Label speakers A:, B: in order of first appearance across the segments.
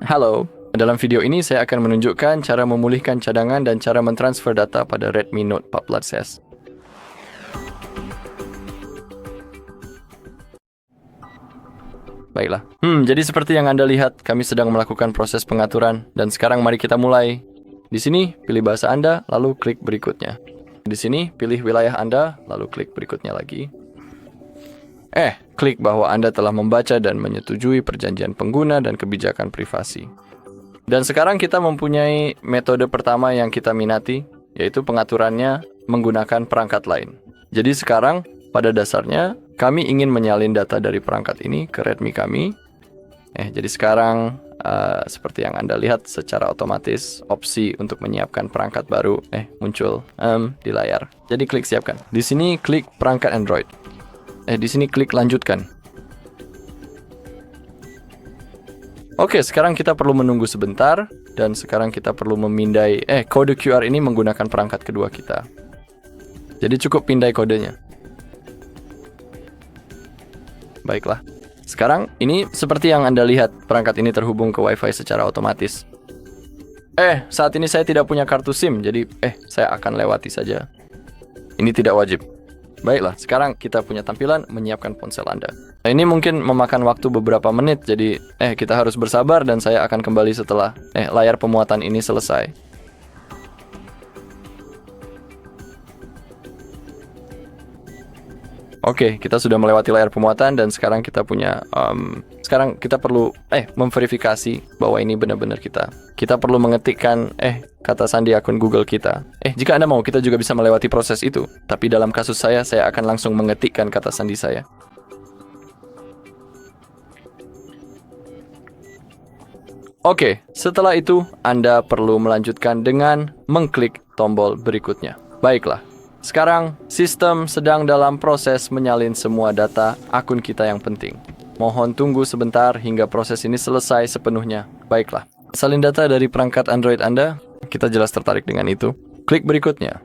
A: Halo, dalam video ini saya akan menunjukkan cara memulihkan cadangan dan cara mentransfer data pada Redmi Note 14S. Baiklah. Jadi seperti yang Anda lihat, kami sedang melakukan proses pengaturan dan sekarang mari kita mulai. Di sini, pilih bahasa Anda, lalu klik berikutnya. Di sini, pilih wilayah Anda, lalu klik berikutnya lagi. Klik bahwa Anda telah membaca dan menyetujui perjanjian pengguna dan kebijakan privasi. Dan sekarang kita mempunyai metode pertama yang kita minati, yaitu pengaturannya menggunakan perangkat lain. Jadi sekarang, pada dasarnya, kami ingin menyalin data dari perangkat ini ke Redmi kami. Jadi sekarang, seperti yang Anda lihat secara otomatis, opsi untuk menyiapkan perangkat baru muncul di layar. Jadi klik siapkan. Di sini klik perangkat Android. Di sini klik lanjutkan. Oke, sekarang kita perlu menunggu sebentar dan sekarang kita perlu memindai kode QR ini menggunakan perangkat kedua kita. Jadi cukup pindai kodenya. Baiklah. Sekarang ini seperti yang Anda lihat, perangkat ini terhubung ke Wi-Fi secara otomatis. Saat ini saya tidak punya kartu SIM, jadi saya akan lewati saja. Ini tidak wajib. Baiklah, sekarang kita punya tampilan menyiapkan ponsel Anda. Ini mungkin memakan waktu beberapa menit, jadi kita harus bersabar dan saya akan kembali setelah layar pemuatan ini selesai. Oke, kita sudah melewati layar pemuatan dan sekarang kita punya sekarang kita perlu memverifikasi bahwa ini benar-benar kita. Kita perlu mengetikkan kata sandi akun Google kita. Jika Anda mau, kita juga bisa melewati proses itu. Tapi dalam kasus saya akan langsung mengetikkan kata sandi saya. Oke, setelah itu Anda perlu melanjutkan dengan mengklik tombol berikutnya. Baiklah. Sekarang, sistem sedang dalam proses menyalin semua data akun kita yang penting. Mohon tunggu sebentar hingga proses ini selesai sepenuhnya. Baiklah, salin data dari perangkat Android Anda. Kita jelas tertarik dengan itu. Klik berikutnya.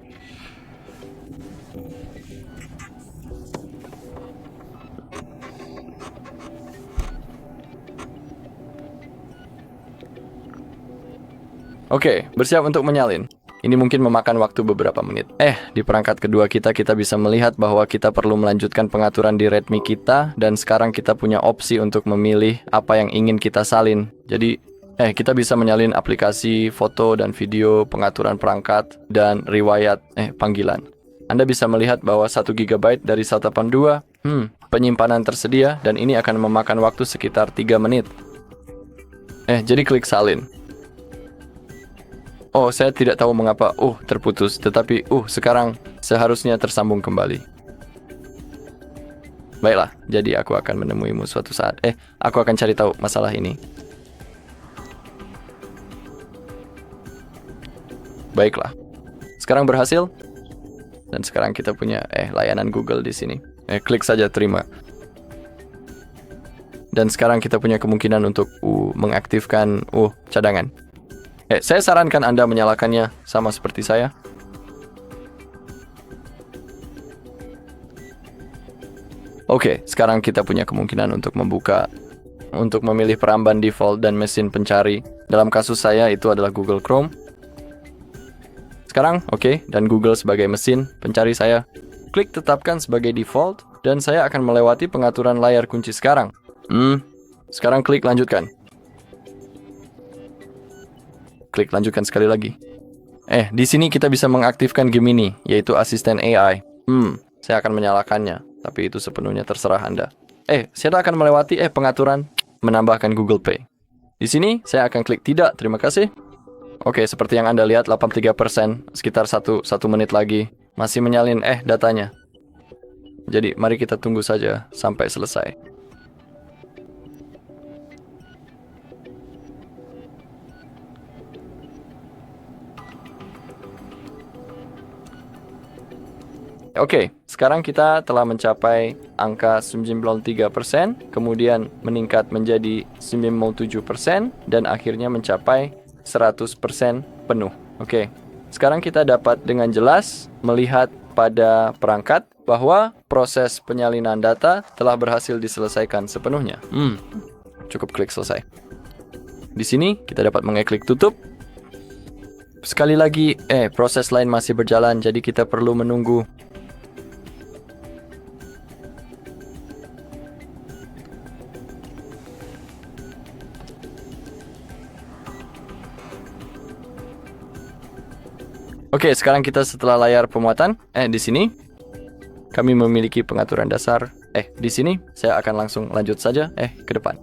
A: Oke, bersiap untuk menyalin. Ini mungkin memakan waktu beberapa menit. Di perangkat kedua kita bisa melihat bahwa kita perlu melanjutkan pengaturan di Redmi kita dan sekarang kita punya opsi untuk memilih apa yang ingin kita salin. Jadi, kita bisa menyalin aplikasi, foto dan video, pengaturan perangkat, dan riwayat panggilan. Anda bisa melihat bahwa 1 GB dari 182, penyimpanan tersedia dan ini akan memakan waktu sekitar 3 menit. Jadi klik salin. Saya tidak tahu mengapa terputus, tetapi sekarang seharusnya tersambung kembali. Baiklah, jadi aku akan menemuimu suatu saat. Aku akan cari tahu masalah ini. Baiklah. Sekarang berhasil. Dan sekarang kita punya layanan Google di sini. Klik saja terima. Dan sekarang kita punya kemungkinan untuk mengaktifkan cadangan. Saya sarankan Anda menyalakannya sama seperti saya. Oke, sekarang kita punya kemungkinan untuk memilih peramban default dan mesin pencari. Dalam kasus saya itu adalah Google Chrome. Sekarang, dan Google sebagai mesin pencari saya. Klik tetapkan sebagai default dan saya akan melewati pengaturan layar kunci sekarang. Sekarang klik lanjutkan. Klik lanjutkan sekali lagi. Di sini kita bisa mengaktifkan Gemini, yaitu asisten AI. Saya akan menyalakannya, tapi itu sepenuhnya terserah Anda. Saya akan melewati pengaturan menambahkan Google Pay. Di sini saya akan klik tidak, terima kasih. Seperti yang Anda lihat 83%, sekitar 1 menit lagi masih menyalin datanya. Jadi mari kita tunggu saja sampai selesai. Sekarang kita telah mencapai angka 93%, kemudian meningkat menjadi 97%, dan akhirnya mencapai 100% penuh. Sekarang kita dapat dengan jelas melihat pada perangkat bahwa proses penyalinan data telah berhasil diselesaikan sepenuhnya. Cukup klik selesai. di sini kita dapat mengeklik tutup. Sekali lagi, proses lain masih berjalan, jadi kita perlu menunggu. Oke, sekarang kita setelah layar pemuatan, di sini kami memiliki pengaturan dasar. Di sini saya akan langsung lanjut saja, ke depan.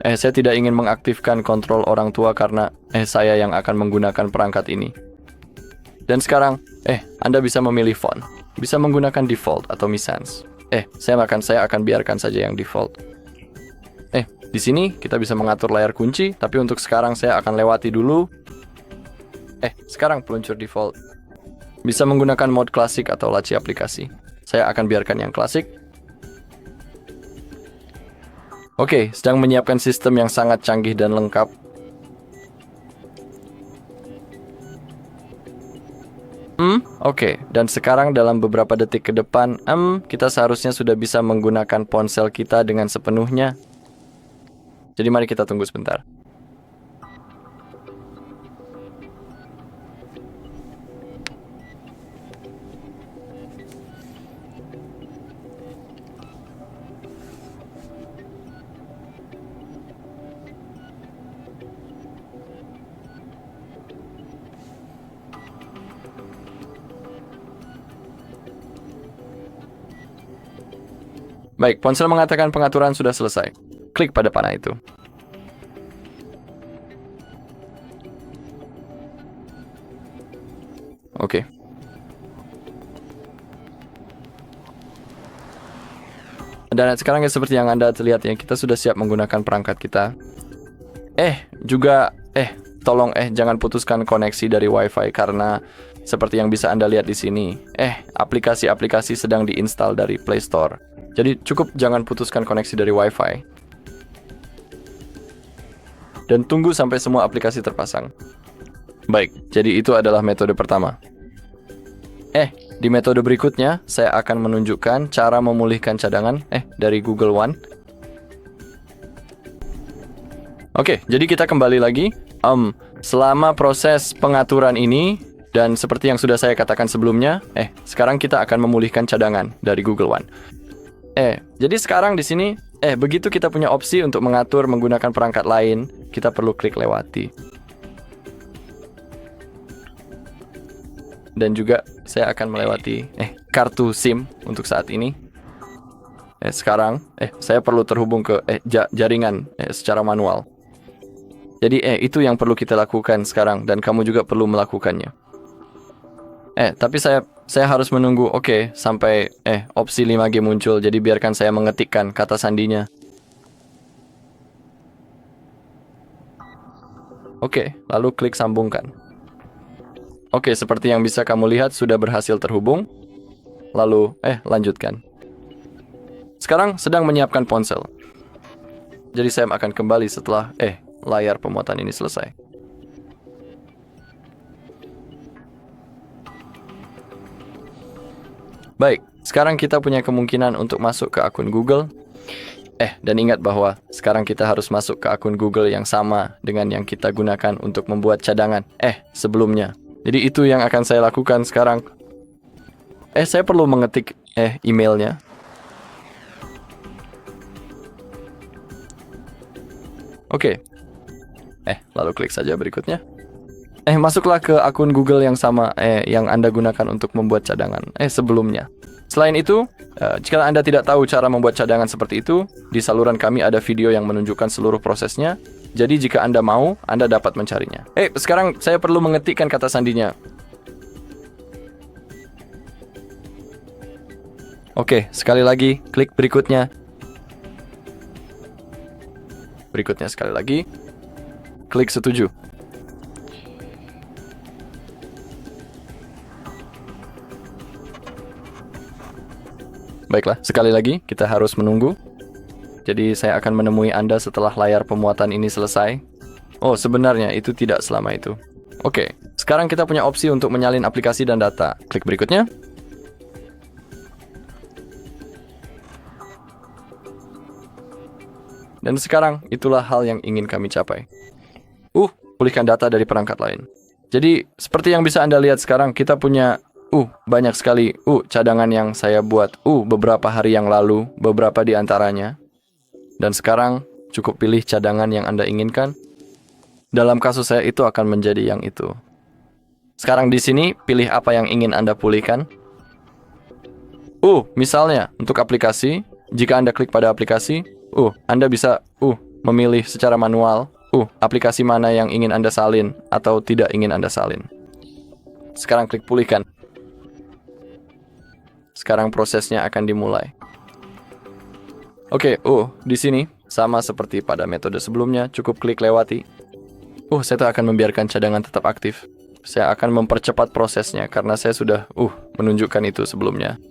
A: Saya tidak ingin mengaktifkan kontrol orang tua karena saya yang akan menggunakan perangkat ini. Dan sekarang, Anda bisa memilih font. Bisa menggunakan default atau Misans. Saya akan biarkan saja yang default. Di sini kita bisa mengatur layar kunci, tapi untuk sekarang saya akan lewati dulu. Sekarang peluncur default. Bisa menggunakan mode klasik atau laci aplikasi. Saya akan biarkan yang klasik. Oke, sedang menyiapkan sistem yang sangat canggih dan lengkap. Oke, dan sekarang dalam beberapa detik ke depan, kita seharusnya sudah bisa menggunakan ponsel kita dengan sepenuhnya. Jadi mari kita tunggu sebentar. Baik, ponsel mengatakan pengaturan sudah selesai. Klik pada panah itu. Oke. Dan sekarang seperti yang Anda lihat ya, kita sudah siap menggunakan perangkat kita. Tolong jangan putuskan koneksi dari Wi-Fi karena seperti yang bisa Anda lihat di sini. Aplikasi-aplikasi sedang diinstal dari Play Store. Jadi cukup jangan putuskan koneksi dari Wi-Fi. Dan tunggu sampai semua aplikasi terpasang. Baik, jadi itu adalah metode pertama. Di metode berikutnya, saya akan menunjukkan cara memulihkan cadangan dari Google One. Oke, jadi kita kembali lagi. Selama proses pengaturan ini, dan seperti yang sudah saya katakan sebelumnya, sekarang kita akan memulihkan cadangan dari Google One. Jadi sekarang di sini, begitu kita punya opsi untuk mengatur menggunakan perangkat lain, kita perlu klik lewati. Dan juga saya akan melewati kartu SIM untuk saat ini. Sekarang, saya perlu terhubung ke jaringan secara manual. Jadi itu yang perlu kita lakukan sekarang dan kamu juga perlu melakukannya. Tapi saya harus menunggu sampai opsi 5G muncul. Jadi biarkan saya mengetikkan kata sandinya. Lalu klik sambungkan. Seperti yang bisa kamu lihat sudah berhasil terhubung. Lalu lanjutkan. Sekarang sedang menyiapkan ponsel. Jadi saya akan kembali setelah layar pemuatan ini selesai. Baik, sekarang kita punya kemungkinan untuk masuk ke akun Google. Dan ingat bahwa sekarang kita harus masuk ke akun Google yang sama dengan yang kita gunakan untuk membuat cadangan sebelumnya. Jadi itu yang akan saya lakukan sekarang. Saya perlu mengetik emailnya. Lalu klik saja berikutnya. Masuklah ke akun Google yang sama yang Anda gunakan untuk membuat cadangan sebelumnya. Selain itu, jika Anda tidak tahu cara membuat cadangan seperti itu, di saluran kami ada video yang menunjukkan seluruh prosesnya. Jadi jika Anda mau, Anda dapat mencarinya. Sekarang saya perlu mengetikkan kata sandinya. Sekali lagi, klik berikutnya. Berikutnya sekali lagi, klik setuju. Baiklah, sekali lagi kita harus menunggu. Jadi saya akan menemui Anda setelah layar pemuatan ini selesai. Sebenarnya itu tidak selama itu. Sekarang kita punya opsi untuk menyalin aplikasi dan data. Klik berikutnya. Dan sekarang itulah hal yang ingin kami capai. pulihkan data dari perangkat lain. Jadi, seperti yang bisa Anda lihat sekarang, kita punya banyak sekali cadangan yang saya buat beberapa hari yang lalu, beberapa di antaranya. Dan sekarang, cukup pilih cadangan yang Anda inginkan. Dalam kasus saya, itu akan menjadi yang itu. Sekarang di sini, pilih apa yang ingin Anda pulihkan. Misalnya, untuk aplikasi, jika Anda klik pada aplikasi, Anda bisa memilih secara manual, aplikasi mana yang ingin Anda salin atau tidak ingin Anda salin. Sekarang klik pulihkan. Sekarang prosesnya akan dimulai. Oke, di sini, sama seperti pada metode sebelumnya, cukup klik lewati. Saya akan membiarkan cadangan tetap aktif. Saya akan mempercepat prosesnya karena saya sudah menunjukkan itu sebelumnya.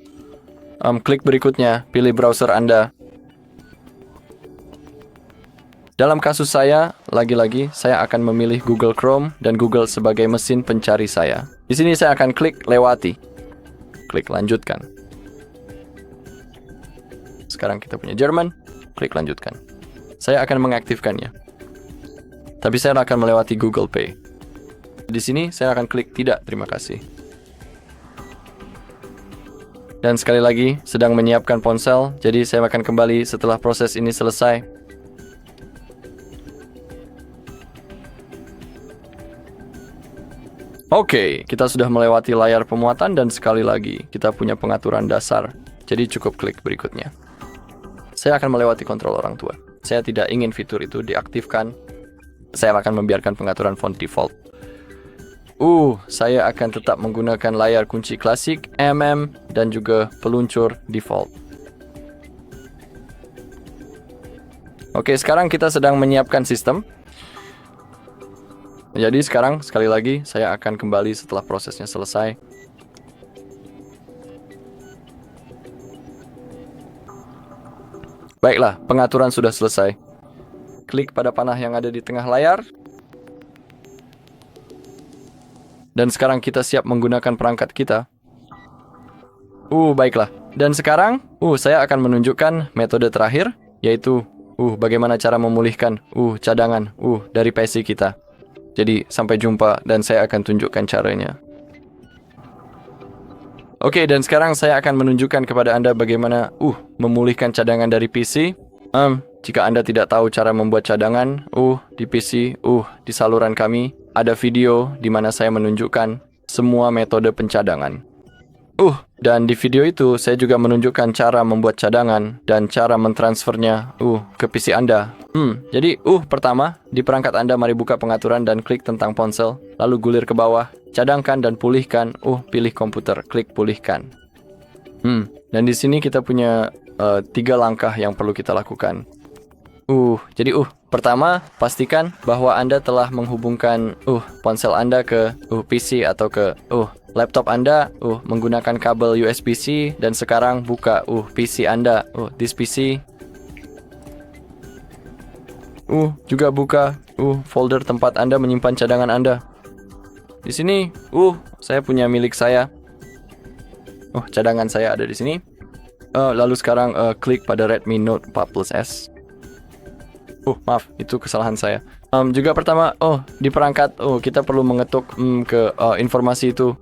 A: Klik berikutnya, pilih browser Anda. Dalam kasus saya, lagi-lagi saya akan memilih Google Chrome dan Google sebagai mesin pencari saya. Di sini saya akan klik lewati. Klik lanjutkan. Sekarang kita punya Jerman, klik lanjutkan. Saya akan mengaktifkannya. Tapi saya akan melewati Google Pay. Di sini saya akan klik tidak, terima kasih. Dan sekali lagi, sedang menyiapkan ponsel, jadi saya akan kembali setelah proses ini selesai. Oke, kita sudah melewati layar pemuatan dan sekali lagi, kita punya pengaturan dasar. Jadi cukup klik berikutnya. Saya akan melewati kontrol orang tua. Saya tidak ingin fitur itu diaktifkan. Saya akan membiarkan pengaturan font default. Saya akan tetap menggunakan layar kunci klasik, dan juga peluncur default. Oke, sekarang kita sedang menyiapkan sistem. Jadi sekarang, sekali lagi, saya akan kembali setelah prosesnya selesai. Baiklah, pengaturan sudah selesai. Klik pada panah yang ada di tengah layar. Dan sekarang kita siap menggunakan perangkat kita. Baiklah. Dan sekarang, saya akan menunjukkan metode terakhir, yaitu, bagaimana cara memulihkan, cadangan, dari PC kita. Jadi, sampai jumpa dan saya akan tunjukkan caranya. Oke, dan sekarang saya akan menunjukkan kepada Anda bagaimana, memulihkan cadangan dari PC. Jika Anda tidak tahu cara membuat cadangan, di PC, di saluran kami, ada video di mana saya menunjukkan semua metode pencadangan. Dan di video itu, saya juga menunjukkan cara membuat cadangan dan cara mentransfernya, ke PC Anda. Jadi, pertama, di perangkat Anda mari buka pengaturan dan klik tentang ponsel, lalu gulir ke bawah, cadangkan dan pulihkan, pilih komputer, klik pulihkan. Dan di sini kita punya 3 langkah yang perlu kita lakukan. Jadi pertama, pastikan bahwa Anda telah menghubungkan ponsel Anda ke PC atau ke laptop Anda menggunakan kabel USB-C dan sekarang buka PC Anda, this PC. Juga buka folder tempat Anda menyimpan cadangan Anda. Di sini, saya punya milik saya. Cadangan saya ada di sini. Lalu sekarang klik pada Redmi Note 4 Plus S. Maaf, itu kesalahan saya. Juga pertama, di perangkat, kita perlu mengetuk ke informasi itu.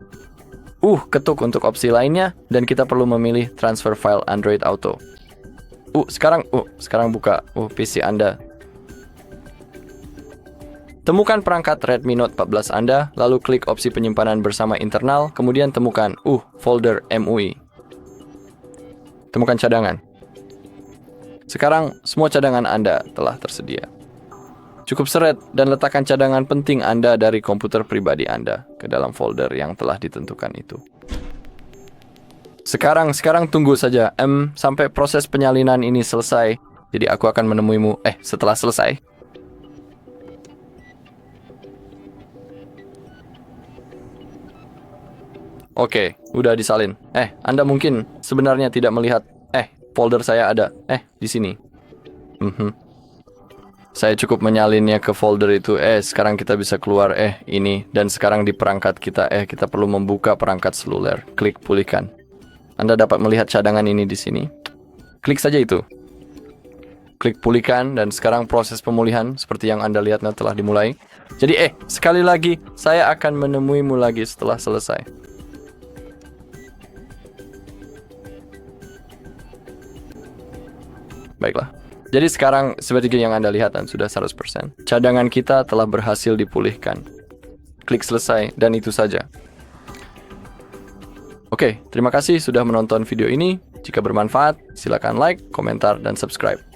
A: Ketuk untuk opsi lainnya, dan kita perlu memilih transfer file Android Auto. Sekarang buka PC Anda. Temukan perangkat Redmi Note 14 Anda, lalu klik opsi penyimpanan bersama internal, kemudian temukan folder MUI. Temukan cadangan. Sekarang, semua cadangan Anda telah tersedia. Cukup seret dan letakkan cadangan penting Anda dari komputer pribadi Anda ke dalam folder yang telah ditentukan itu. Sekarang tunggu saja sampai proses penyalinan ini selesai. Jadi aku akan menemuimu setelah selesai. Oke, udah disalin. Anda mungkin sebenarnya tidak melihat folder saya ada di sini. Saya cukup menyalinnya ke folder itu. Sekarang kita bisa keluar ini. Dan sekarang di perangkat kita kita perlu membuka perangkat seluler. Klik pulihkan. Anda dapat melihat cadangan ini di sini. Klik saja itu. klik pulihkan, dan sekarang proses pemulihan seperti yang Anda lihat telah dimulai. Jadi sekali lagi, saya akan menemuimu lagi setelah selesai. Baiklah. Jadi sekarang seperti yang Anda lihat dan sudah 100%. Cadangan kita telah berhasil dipulihkan. Klik selesai, dan itu saja. Oke, terima kasih sudah menonton video ini. Jika bermanfaat, silakan like, komentar, dan subscribe.